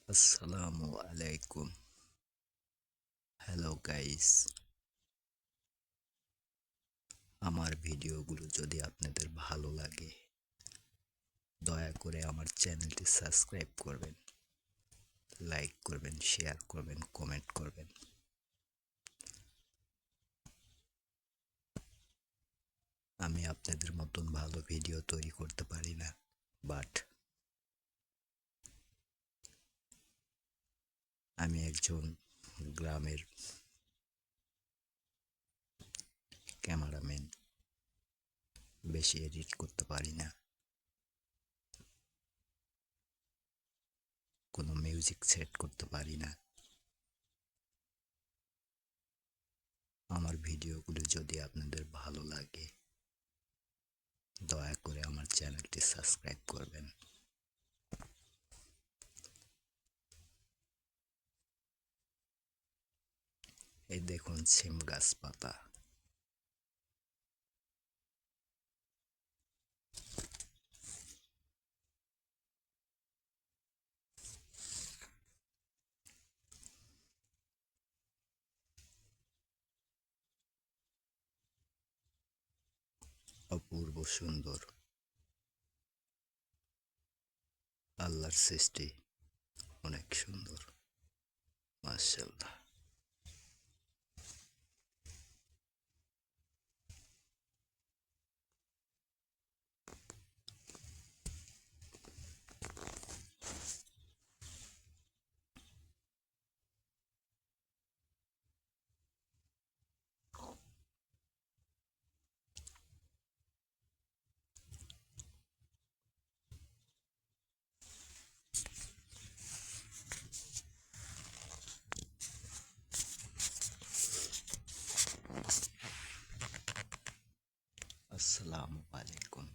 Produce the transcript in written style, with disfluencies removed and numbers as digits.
আসসালামু আলাইকুম। Hello guys, আমার ভিডিওগুলো যদি আপনাদের ভালো লাগে দয়া করে আমার চ্যানেলটি সাবস্ক্রাইব করবেন, লাইক করবেন, শেয়ার করবেন, কমেন্ট করবেন। আমি আপনাদের মতন ভালো ভিডিও তৈরি করতে পারি না, বাট আমি একজন গ্রামের ক্যামেরাম্যান, বেশি এডিট করতে পারি না, কোনো মিউজিক সেট করতে পারি না। আমার ভিডিওগুলো যদি আপনাদের ভালো লাগে দয়া করে আমার চ্যানেলটি সাবস্ক্রাইব করবেন। এই দেখুন সিম গাছ পাতা, অপূর্ব সুন্দর, আল্লাহর সৃষ্টি অনেক সুন্দর, মাশাআল্লাহ। আসসালামু আলাইকুম।